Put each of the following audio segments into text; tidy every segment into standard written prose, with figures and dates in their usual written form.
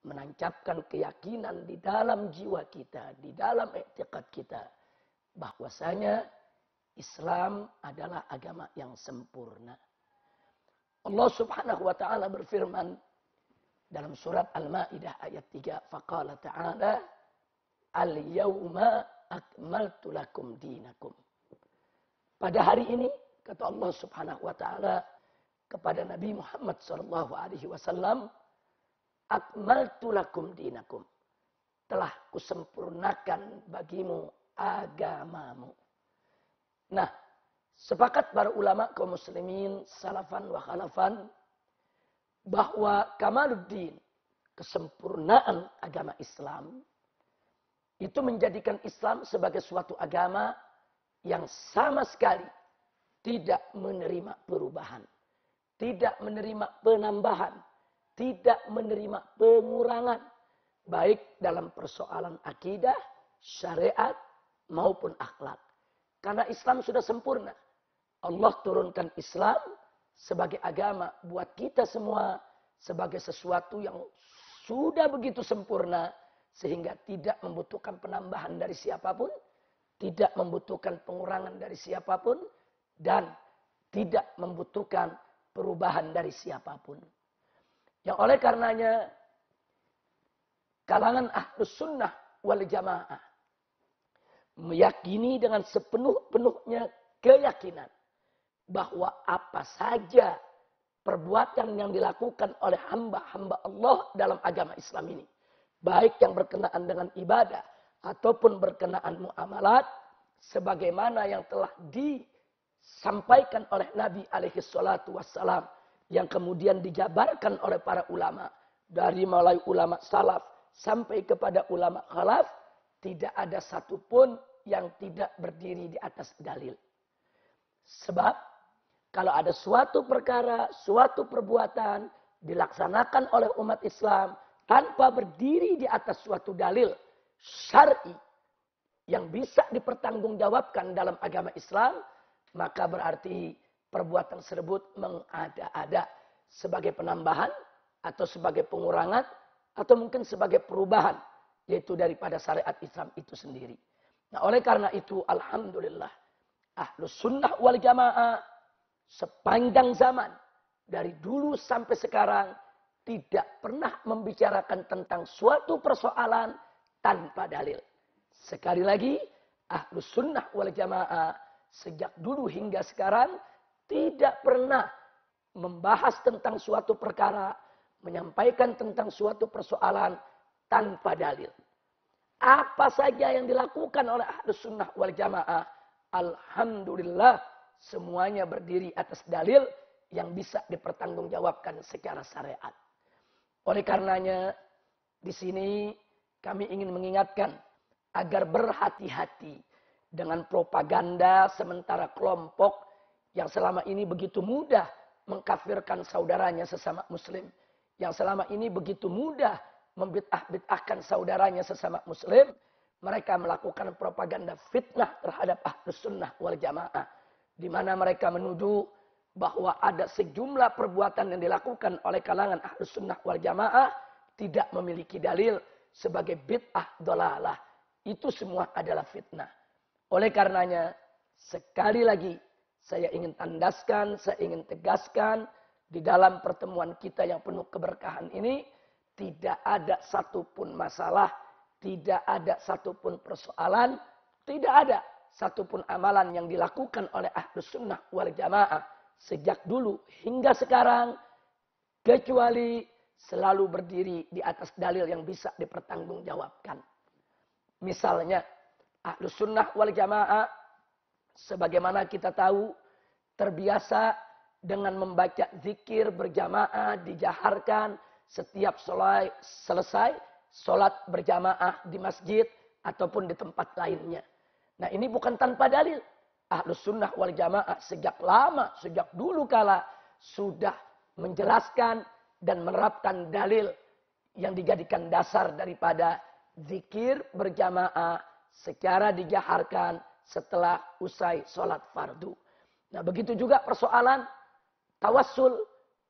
menancapkan keyakinan di dalam jiwa kita, di dalam i'tiqad kita, bahwasanya Islam adalah agama yang sempurna. Allah Subhanahu wa taala berfirman dalam surat Al-Maidah ayat 3, faqala ta'ala al-yauma akmaltu lakum dinakum. Pada hari ini kata Allah Subhanahu wa taala kepada Nabi Muhammad sallallahu alaihi wasallam, akmaltu lakum dinakum. Telah kusempurnakan bagimu agamamu. Nah, sepakat para ulama kaum muslimin salafan wa khalafan bahwa kamaluddin, kesempurnaan agama Islam, itu menjadikan Islam sebagai suatu agama yang sama sekali tidak menerima perubahan, tidak menerima penambahan, tidak menerima pengurangan, baik dalam persoalan akidah, syariat, maupun akhlak. Karena Islam sudah sempurna. Allah turunkan Islam sebagai agama buat kita semua, sebagai sesuatu yang sudah begitu sempurna, sehingga tidak membutuhkan penambahan dari siapapun, tidak membutuhkan pengurangan dari siapapun, dan tidak membutuhkan perubahan dari siapapun. Yang oleh karenanya, kalangan Ahlus Sunnah wal Jamaah meyakini dengan sepenuh-penuhnya keyakinan bahwa apa saja perbuatan yang dilakukan oleh hamba-hamba Allah dalam agama Islam ini, baik yang berkenaan dengan ibadah ataupun berkenaan muamalat, sebagaimana yang telah disampaikan oleh Nabi alaihi salatu wassalam, yang kemudian dijabarkan oleh para ulama, dari mulai ulama salaf sampai kepada ulama khalaf, tidak ada satupun yang tidak berdiri di atas dalil. Sebab kalau ada suatu perkara, suatu perbuatan dilaksanakan oleh umat Islam tanpa berdiri di atas suatu dalil syar'i yang bisa dipertanggungjawabkan dalam agama Islam, maka berarti perbuatan tersebut mengada-ada sebagai penambahan atau sebagai pengurangan atau mungkin sebagai perubahan, yaitu daripada syariat Islam itu sendiri. Nah, oleh karena itu alhamdulillah Ahlus Sunnah wal Jamaah sepanjang zaman dari dulu sampai sekarang tidak pernah membicarakan tentang suatu persoalan tanpa dalil. Sekali lagi, Ahlus Sunnah wal Jamaah sejak dulu hingga sekarang tidak pernah membahas tentang suatu perkara, menyampaikan tentang suatu persoalan tanpa dalil. Apa saja yang dilakukan oleh Ahlus Sunnah wal Jamaah, alhamdulillah semuanya berdiri atas dalil yang bisa dipertanggungjawabkan secara syariat. Oleh karenanya, di sini kami ingin mengingatkan agar berhati-hati dengan propaganda sementara kelompok yang selama ini begitu mudah mengkafirkan saudaranya sesama muslim, yang selama ini begitu mudah membid'ah-bid'ahkan saudaranya sesama muslim. Mereka melakukan propaganda fitnah terhadap Ahlus Sunnah wal Jamaah, di mana mereka menuduh bahwa ada sejumlah perbuatan yang dilakukan oleh kalangan Ahlus Sunnah wal Jamaah tidak memiliki dalil sebagai bid'ah dolalah. Itu semua adalah fitnah. Oleh karenanya, sekali lagi saya ingin tandaskan, saya ingin tegaskan, di dalam pertemuan kita yang penuh keberkahan ini, tidak ada satupun masalah, tidak ada satupun persoalan, tidak ada satupun amalan yang dilakukan oleh Ahlus Sunnah wal Jamaah sejak dulu hingga sekarang, kecuali selalu berdiri di atas dalil yang bisa dipertanggungjawabkan. Misalnya, Ahlus Sunnah wal Jamaah, sebagaimana kita tahu, terbiasa dengan membaca zikir berjamaah, dijaharkan setiap selesai sholat berjamaah di masjid ataupun di tempat lainnya. Nah, ini bukan tanpa dalil. Ahlus Sunnah wal Jamaah sejak lama, sejak dulu kala sudah menjelaskan dan menerapkan dalil yang dijadikan dasar daripada zikir berjamaah secara dijaharkan setelah usai sholat fardu. Nah, begitu juga persoalan tawassul,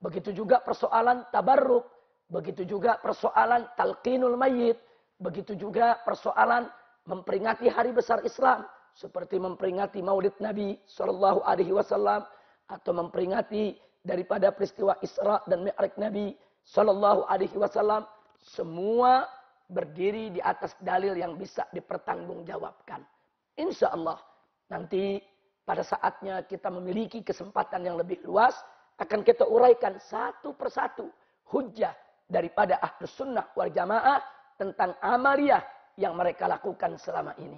begitu juga persoalan tabarruk, Begitu juga persoalan talqinul mayyit. Begitu juga persoalan memperingati hari besar Islam. Seperti memperingati maulid Nabi SAW. Atau memperingati daripada peristiwa Isra dan Mi'raj Nabi SAW. Semua berdiri di atas dalil yang bisa dipertanggungjawabkan. Insya Allah nanti pada saatnya kita memiliki kesempatan yang lebih luas. Akan kita uraikan satu persatu hujjah daripada Ahlus Sunnah wal Jamaah tentang amaliyah yang mereka lakukan selama ini.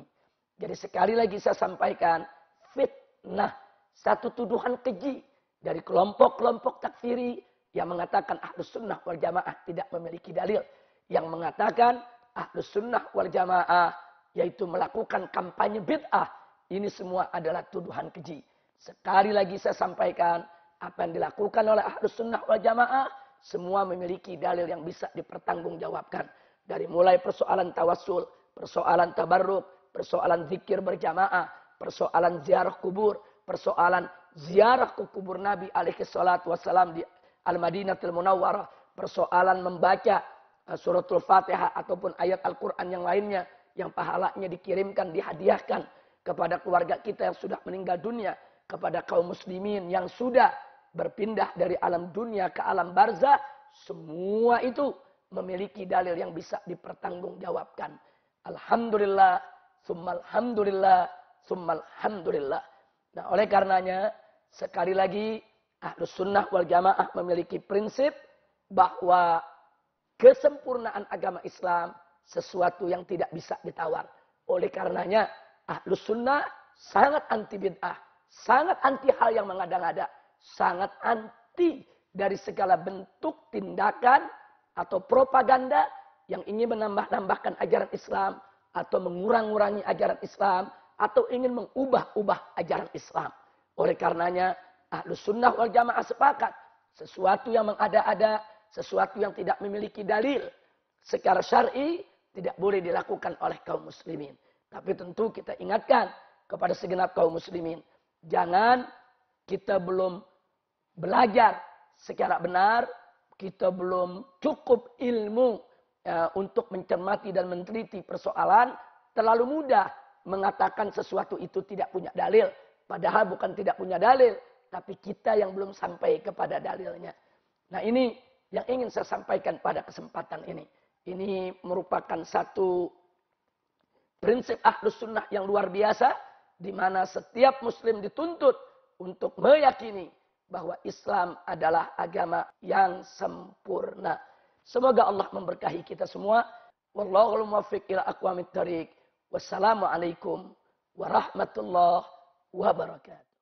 Jadi sekali lagi saya sampaikan, fitnah, satu tuduhan keji dari kelompok-kelompok takfiri yang mengatakan Ahlus Sunnah wal Jamaah tidak memiliki dalil. Yang mengatakan Ahlus Sunnah wal Jamaah yaitu melakukan kampanye bid'ah. Ini semua adalah tuduhan keji. Sekali lagi saya sampaikan, apa yang dilakukan oleh Ahlus Sunnah wal Jamaah semua memiliki dalil yang bisa dipertanggungjawabkan. Dari mulai persoalan tawassul, persoalan tabarruk, persoalan zikir berjamaah, persoalan ziarah kubur, persoalan ziarah ke kubur Nabi alaihi salatu wassalam di Al-Madinatul Munawwarah, persoalan membaca suratul Fatihah ataupun ayat Al-Quran yang lainnya yang pahalanya dikirimkan, dihadiahkan kepada keluarga kita yang sudah meninggal dunia, kepada kaum muslimin yang sudah berpindah dari alam dunia ke alam barzah, semua itu memiliki dalil yang bisa dipertanggungjawabkan. Alhamdulillah, summal hamdulillah, summal hamdulillah. Nah, oleh karenanya sekali lagi Ahlus Sunnah wal Jamaah memiliki prinsip bahwa kesempurnaan agama Islam sesuatu yang tidak bisa ditawar. Oleh karenanya Ahlus Sunnah sangat anti bid'ah, sangat anti hal yang mengada-ngada, sangat anti dari segala bentuk tindakan atau propaganda yang ingin menambah-nambahkan ajaran Islam atau mengurang-urangi ajaran Islam atau ingin mengubah-ubah ajaran Islam. Oleh karenanya Ahlus Sunnah wal Jamaah sepakat sesuatu yang mengada-ada, sesuatu yang tidak memiliki dalil secara syar'i tidak boleh dilakukan oleh kaum muslimin. Tapi tentu kita ingatkan kepada segenap kaum muslimin, jangan kita belum belajar secara benar, kita belum cukup ilmu untuk mencermati dan meneliti persoalan, terlalu mudah mengatakan sesuatu itu tidak punya dalil. Padahal bukan tidak punya dalil, tapi kita yang belum sampai kepada dalilnya. Nah, ini yang ingin saya sampaikan pada kesempatan ini. Ini merupakan satu prinsip Ahlus Sunnah yang luar biasa, di mana setiap muslim dituntut untuk meyakini bahwa Islam adalah agama yang sempurna. Semoga Allah memberkahi kita semua. Wallahul muwaffiq ila aqwamit thariq. Wassalamualaikum warahmatullahi wabarakatuh.